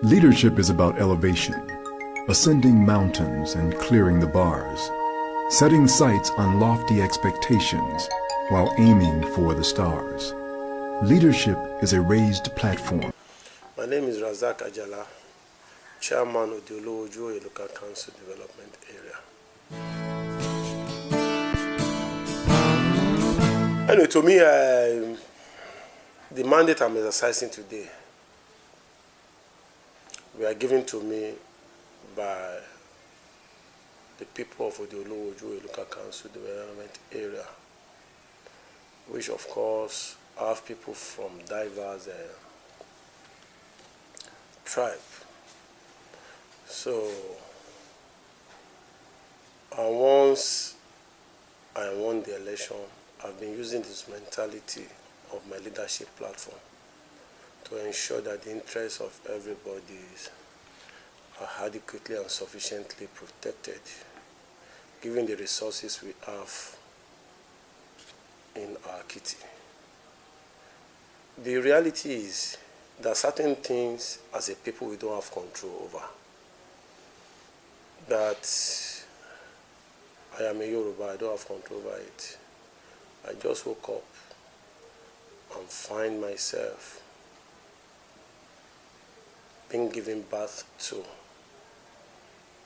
Leadership is about elevation, ascending mountains and clearing the bars, setting sights on lofty expectations while aiming for the stars. Leadership is a raised platform. My name is Razak Ajala, Chairman of Odiolowo Ojuwoye Local Council Development Area. Anyway, to me, the mandate I'm exercising today were given to me by the people of Odiolowo Ojuwoye Local Council Development Area, which of course have people from diverse tribe. So, and once I won the election, I've been using this mentality of my leadership platform to ensure that the interests of everybody are adequately and sufficiently protected, given the resources we have in our kitty. The reality is that certain things as a people we don't have control over. That I am a Yoruba, I don't have control over it. I just woke up and find myself being given birth to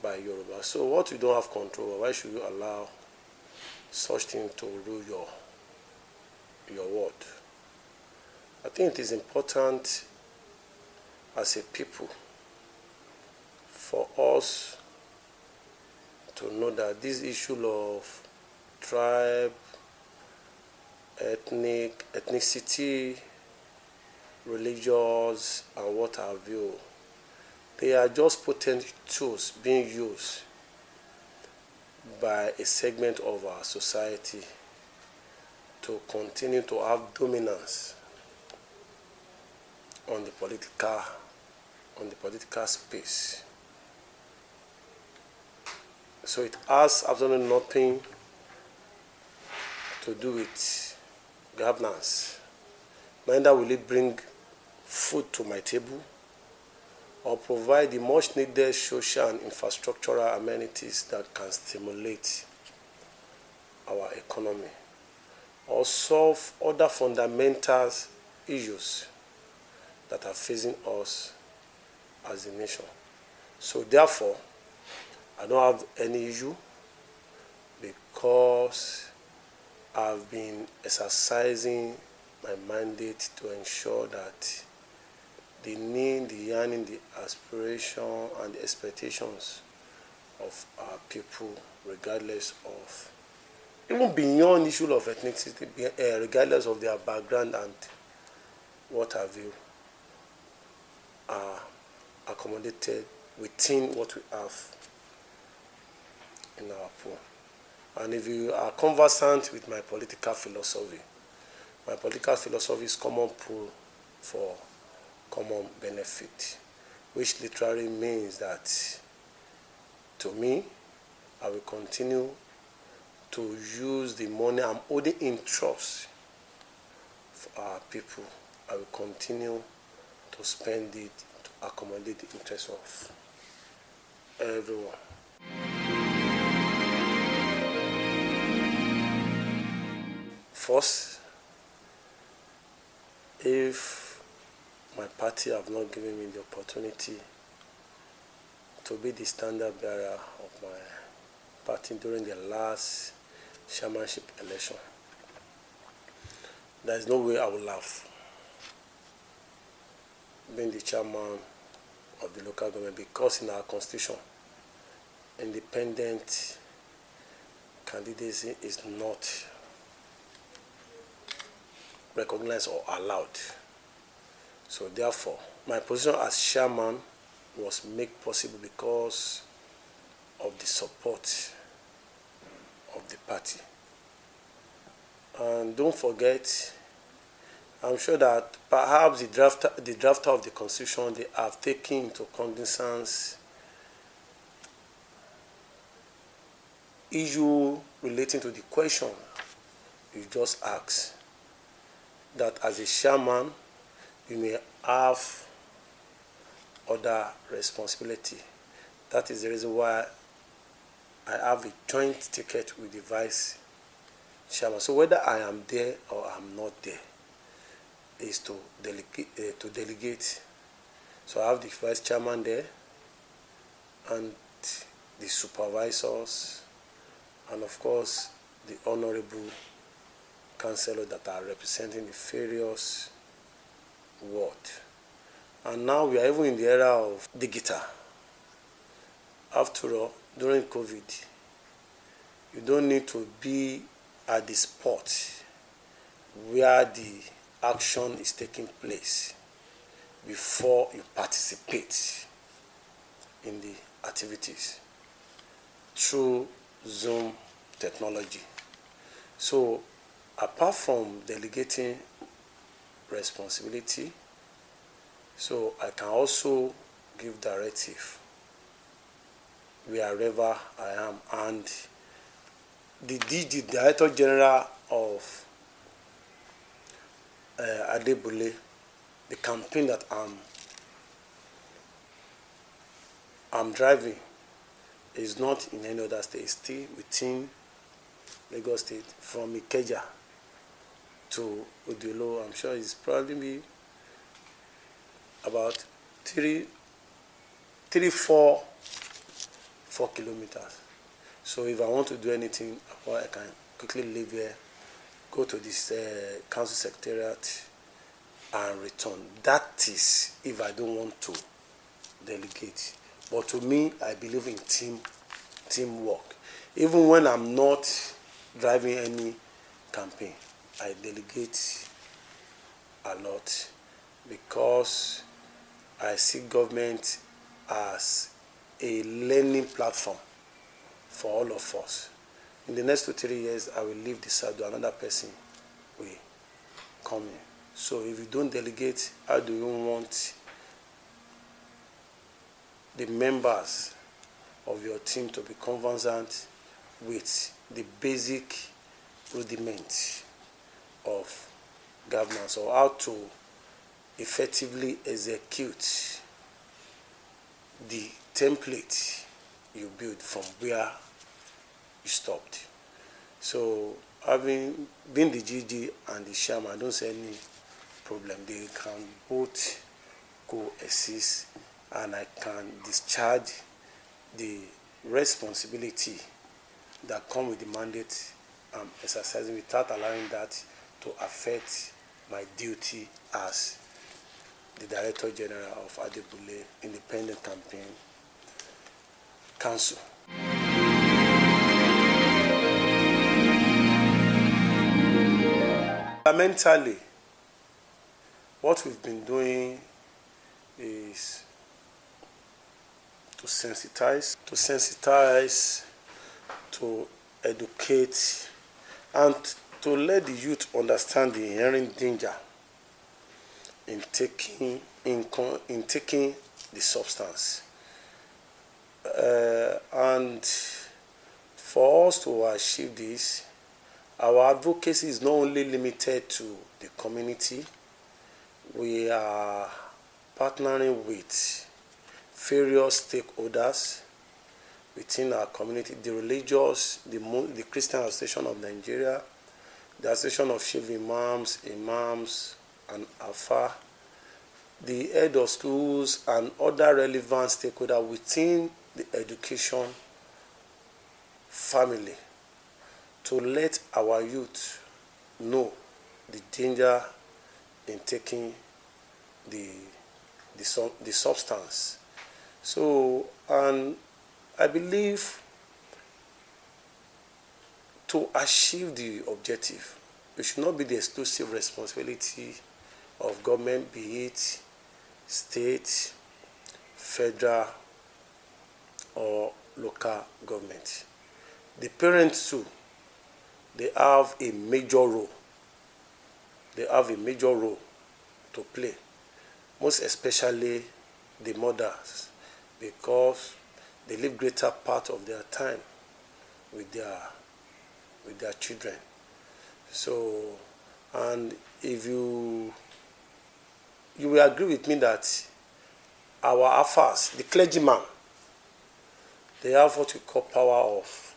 by Yoruba. So what you don't have control over, why should you allow such things to rule your world? I think it is important as a people for us to know that this issue of tribe, ethnicity, religious, and what have you, they are just potent tools being used by a segment of our society to continue to have dominance on the political space. So it has absolutely nothing to do with governance. Neither will it bring food to my table or provide the much needed social and infrastructural amenities that can stimulate our economy or solve other fundamental issues that are facing us as a nation. So therefore, I don't have any issue because I've been exercising my mandate to ensure that the need, the yearning, the aspiration, and the expectations of our people, regardless of, even beyond issue of ethnicity, regardless of their background and what have you, are accommodated within what we have in our pool. And if you are conversant with my political philosophy is common pool for common benefit, which literally means that to me, I will continue to use the money I'm holding in trust for our people. I will continue to spend it to accommodate the interests of everyone. First, if my party have not given me the opportunity to be the standard bearer of my party during the last chairmanship election, there is no way I will have been the chairman of the local government, because in our constitution, independent candidacy is not recognized or allowed. So therefore, my position as chairman was made possible because of the support of the party. And don't forget, I'm sure that perhaps the drafter of the constitution, they have taken into cognizance issue relating to the question you just asked, that as a chairman, you may have other responsibility. That is the reason why I have a joint ticket with the vice chairman. So whether I am there or I'm not there is to delegate. So I have the vice chairman there and the supervisors and of course the honorable councillors that are representing the various wards. And now we are even in the era of digital. After all, during COVID, you don't need to be at the spot where the action is taking place before you participate in the activities through Zoom technology. So apart from delegating responsibility, so I can also give directive wherever I am. And the DG, Director General of Adebule, the campaign that I'm driving is not in any other state, it's still within Lagos State, from Ikeja to Odiolowo. I'm sure it's probably be about 4 kilometers. So if I want to do anything, I can quickly leave here, go to this council secretariat and return. That is if I don't want to delegate. But to me, I believe in teamwork. Even when I'm not driving any campaign, I delegate a lot because I see government as a learning platform for all of us. In the next 2 to 3 years, I will leave the side, another person will come in. So if you don't delegate, how do you want the members of your team to be conversant with the basic rudiments of governance, or how to effectively execute the template you build from where you stopped? So having been the GG and the chairman, I don't see any problem. They can both coexist and I can discharge the responsibility that comes with the mandate I'm exercising without allowing that to affect my duty as the Director General of Adebule Independent Campaign Council. Fundamentally, what we've been doing is to sensitize, to educate, and to let the youth understand the inherent danger in taking the substance. And for us to achieve this, our advocacy is not only limited to the community. We are partnering with various stakeholders within our community, the religious, the Christian Association of Nigeria, the Association of Chief Imams, and Alpha, the head of schools, and other relevant stakeholders within the education family, to let our youth know the danger in taking the substance. So, and I believe to achieve the objective, it should not be the exclusive responsibility of government, be it state, federal, or local government. The parents too, they have a major role. They have a major role to play, most especially the mothers, because they live greater part of their time with their children. So, and if you will agree with me that our affairs, the clergyman, they have what we call power of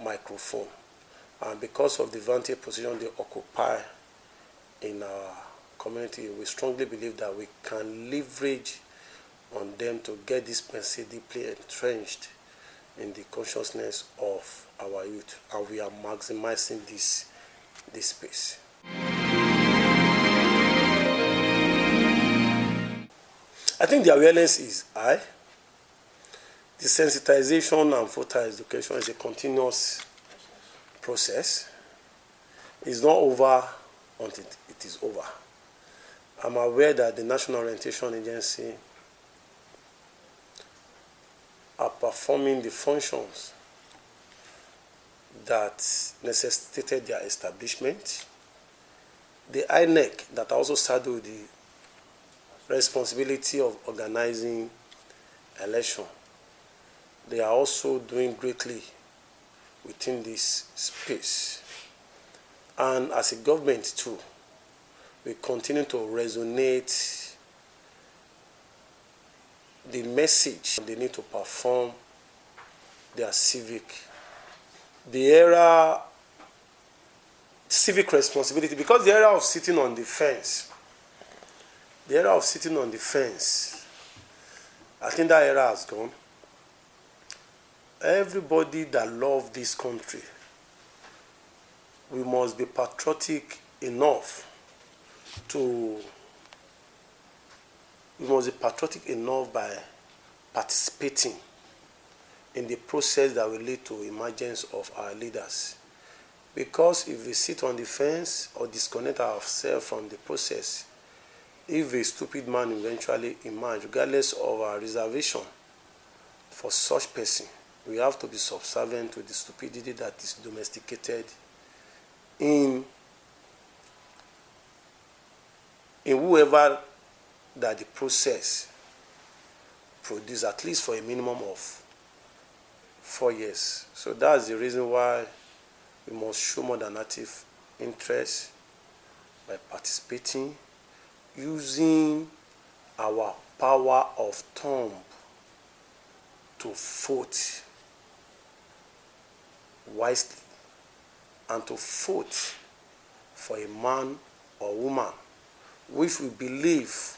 microphone. And because of the vantage position they occupy in our community, we strongly believe that we can leverage on them to get this message deeply entrenched in the consciousness of our youth. And we are maximizing this space. I think the awareness is high. The sensitization and voter education is a continuous process. It's not over until it is over. I'm aware that the National Orientation Agency are performing the functions that necessitated their establishment. The INEC that also saddled the responsibility of organizing election, they are also doing greatly within this space. And as a government too, we continue to resonate the message they need to perform their civic responsibility, because the era of sitting on the fence, I think that era has gone. Everybody that loves this country, we must be patriotic enough by participating in the process that will lead to emergence of our leaders. Because if we sit on the fence or disconnect ourselves from the process, if a stupid man eventually emerges, regardless of our reservation for such person, we have to be subservient to the stupidity that is domesticated in whoever that the process produce, at least for a minimum of 4 years. So that's the reason why we must show more than active interest by participating, using our power of thumb to vote wisely and to vote for a man or woman which we believe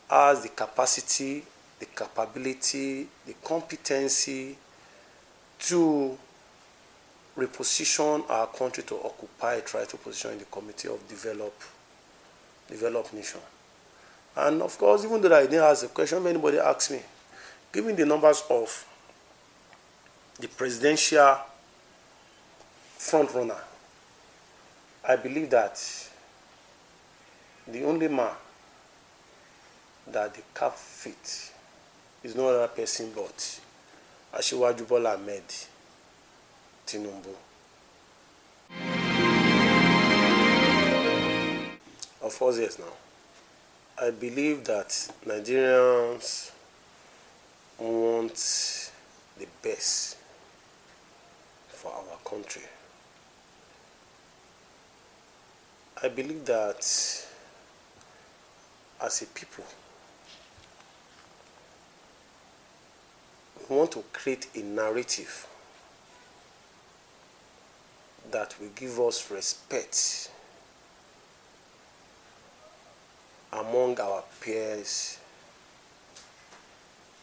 has the capacity, the capability, the competency to reposition our country to occupy a trital position in the Committee of Developed Nation. And of course, even though I didn't ask the question, if anybody asks me, given the numbers of the presidential front runner, I believe that the only man that the cap fit is no other person but Ojuwoye Ahmed Tinubu. Of 4 years now, I believe that Nigerians want the best for our country. I believe that as a people, we want to create a narrative that will give us respect among our peers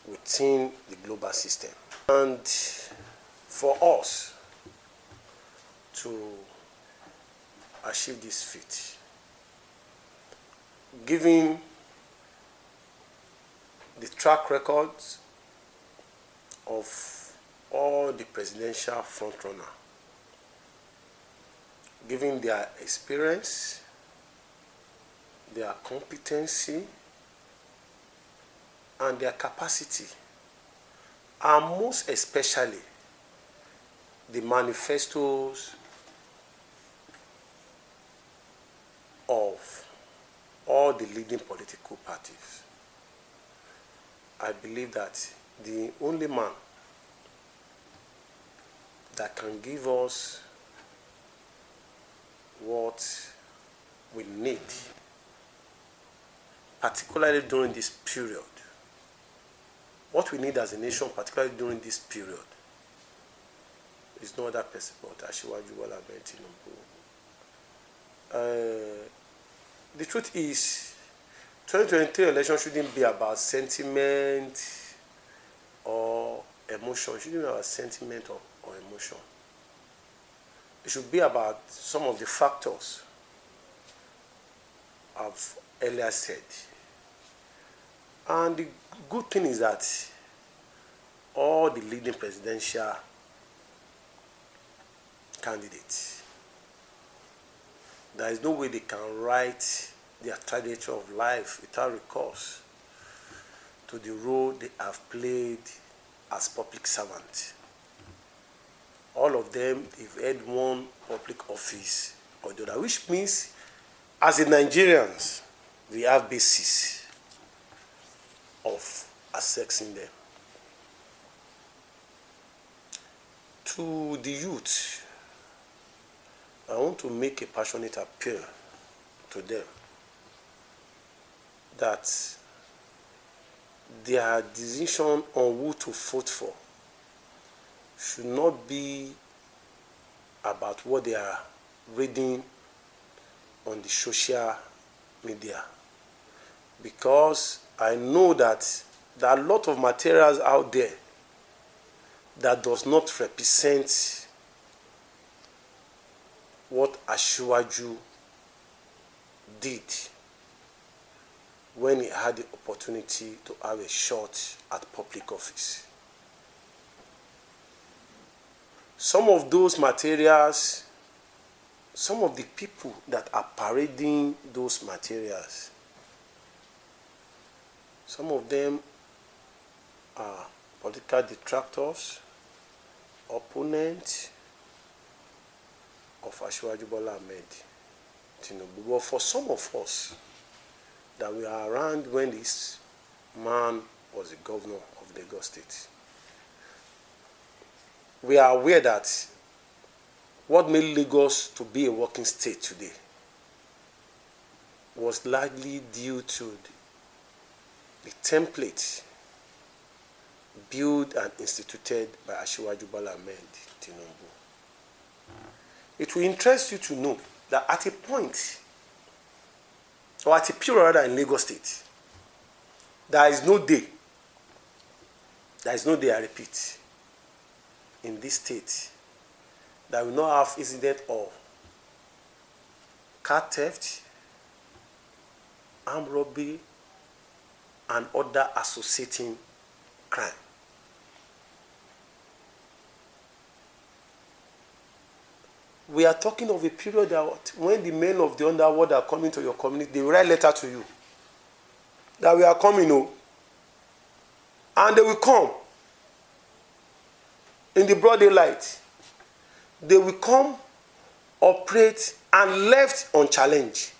within the global system. And for us to achieve this feat, given the track records of all the presidential frontrunner, given their experience, their competency, and their capacity, and most especially the manifestos of all the leading political parties, I believe that the only man that can give us what we need particularly during this period, what we need as a nation, particularly during this period, is no other person but Ojuwoye Tinubu. The truth is, 2023 election shouldn't be about sentiment or emotion. It shouldn't be about sentiment or emotion. It should be about some of the factors I've earlier said. And the good thing is that all the leading presidential candidates, there is no way they can write their trajectory of life without recourse to the role they have played as public servants. All of them, they've held one public office or the other, which means, as a Nigerians, we have basis of assessing them. To the youth, I want to make a passionate appeal to them that their decision on who to vote for should not be about what they are reading on the social media, because I know that there are a lot of materials out there that does not represent what Ojuwoye did when he had the opportunity to have a shot at public office. Some of those materials, some of the people that are parading those materials, some of them are political detractors, opponents of Ojuwoye Tinubu. But for some of us that we are around when this man was the governor of Lagos State, we are aware that what made Lagos to be a working state today was largely due to the template built and instituted by Ojuwoye Tinubu. It will interest you to know that at a point, or at a period rather in Lagos State, there is no day, I repeat, in this state that will not have incident of car theft, armed robbery, and other associating crime. We are talking of a period that when the men of the underworld are coming to your community, they write letter to you that we are coming, and they will come in the broad daylight. They will come, operate, and left unchallenged.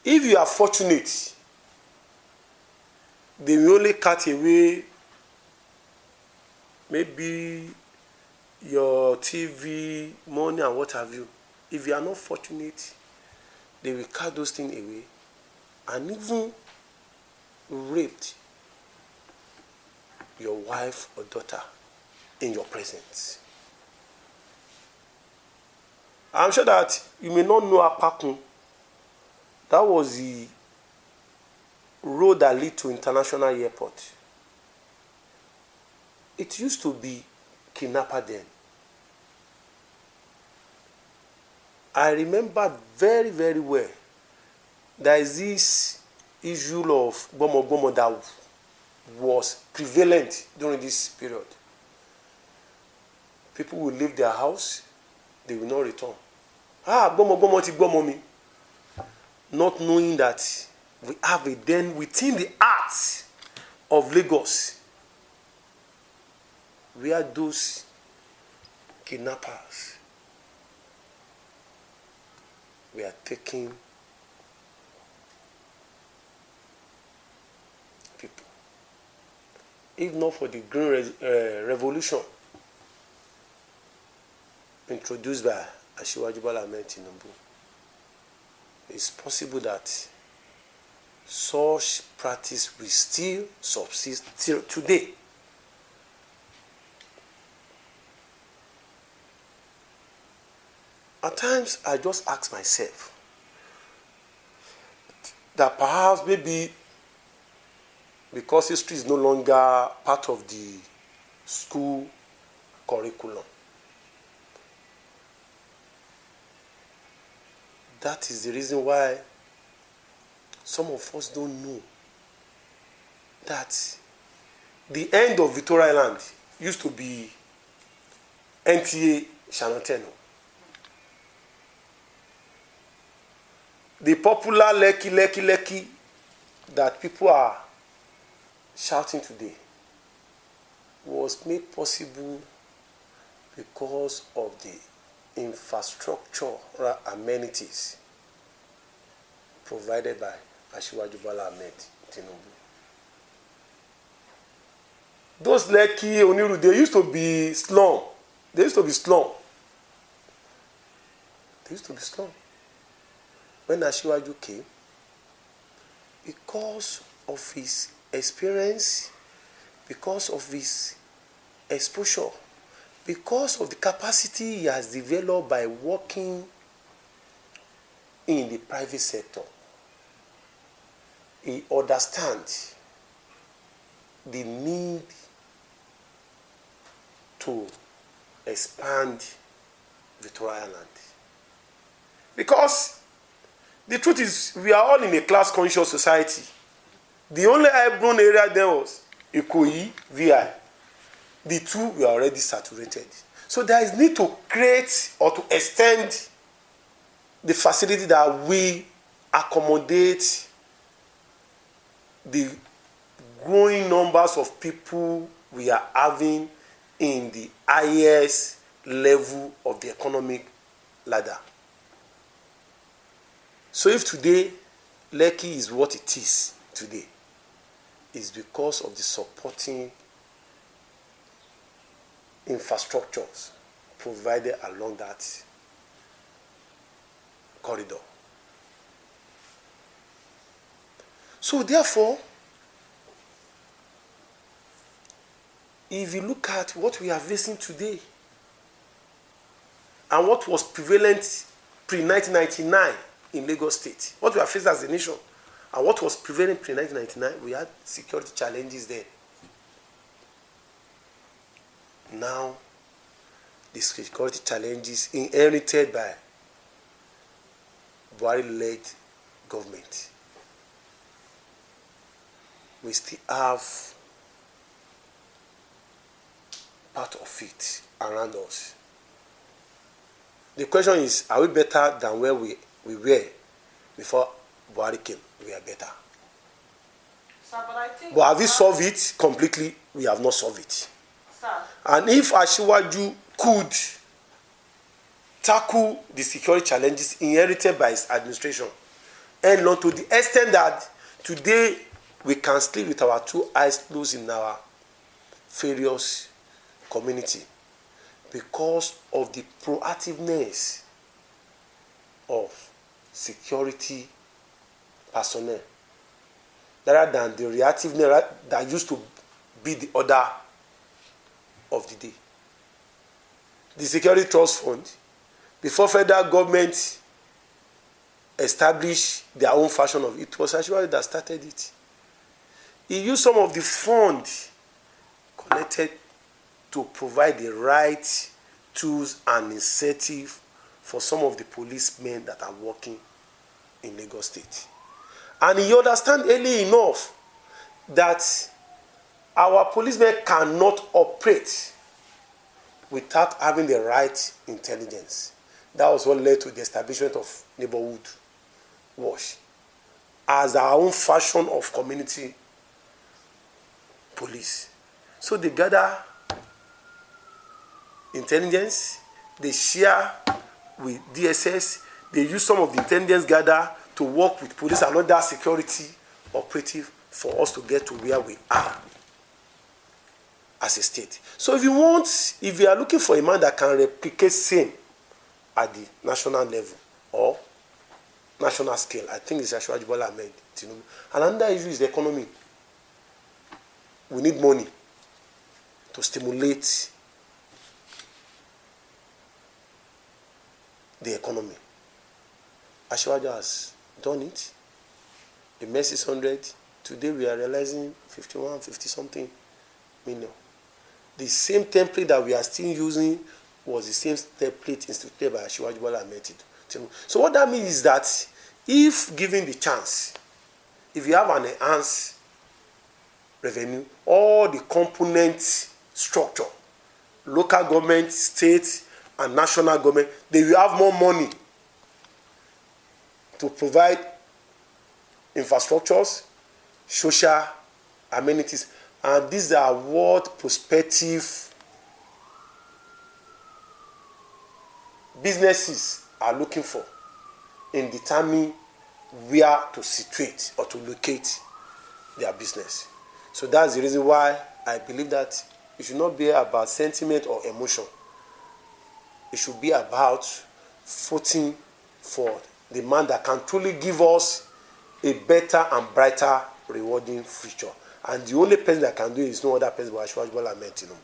If you are fortunate, they will only cut away maybe your TV, money, and what have you. If you are not fortunate, they will cut those things away and even raped your wife or daughter in your presence. I'm sure that you may not know Apakun. That was the road that lead to International Airport. It used to be kidnapper then. I remember very, very well. There is this issue of Gomo that was prevalent during this period. People will leave their house, they will not return. Gomo ti Gomo mi. Not knowing that we have a den within the heart of Lagos where those kidnappers were taking people. If not for the Green Revolution introduced by Asiwaju Bola Ahmed Tinubu, it's possible that such practice will still subsist till today. At times, I just ask myself that perhaps maybe because history is no longer part of the school curriculum, that is the reason why some of us don't know that the end of Victoria Island used to be NTA Shananteno. The popular Lekki that people are shouting today was made possible because of the infrastructure amenities provided by Asiwaju Bola Ahmed Tinubu. Those Lekki, Oniru, they used to be slum. They used to be slum. When Asiwaju came, because of his experience, because of his exposure, because of the capacity he has developed by working in the private sector, he understands the need to expand Victoria Island. Because the truth is, we are all in a class-conscious society. The only high-blown area there was Ikoyi, VI. The two were already saturated. So there is need to create or to extend the facility that will accommodate the growing numbers of people we are having in the highest level of the economic ladder. So if today Lekki is what it is today, it's because of the supporting infrastructures provided along that corridor. So therefore, if you look at what we are facing today and what was prevalent pre-1999 in Lagos State, what we are facing as a nation, and what was prevalent pre-1999, we had security challenges then. Now, the security challenges inherited by Buhari-led government, we still have part of it around us. The question is, are we better than where we were before Buhari came? We are better. Sir, but have we solved it completely? We have not solved it. Sir. And if Asiwaju could tackle the security challenges inherited by his administration, and not to the extent that today we can sleep with our two eyes closed in our various community because of the proactiveness of security personnel rather than the reactiveness that used to be the order of the day. The Security Trust Fund, before federal government established their own version of it, it was actually that started it. He used some of the funds collected to provide the right tools and incentive for some of the policemen that are working in Lagos State. And he understands early enough that our policemen cannot operate without having the right intelligence. That was what led to the establishment of neighborhood watch as our own fashion of community police. So they gather intelligence, they share with DSS, they use some of the intelligence gathered to work with police and other security operative for us to get to where we are as a state. So if you are looking for a man that can replicate same at the national level or national scale. I think it's Asiwaju Bola Ahmed Tinubu. And another issue is the economy. We need money to stimulate the economy. Asiwaju has done it. The made 600. Today we are realizing 51, 50 something million. The same template that we are still using was the same template instituted by Asiwaju Bola Ahmed Tinubu. So what that means is that if given the chance, if you have an enhanced revenue, all the component structure, local government, state, and national government, they will have more money to provide infrastructures, social amenities, and these are what prospective businesses are looking for in determining where to situate or to locate their business. So that's the reason why I believe that it should not be about sentiment or emotion. It should be about voting for the man that can truly give us a better and brighter, rewarding future. And the only person that can do it is no other person but Asiwaju Bola Ahmed Tinubu.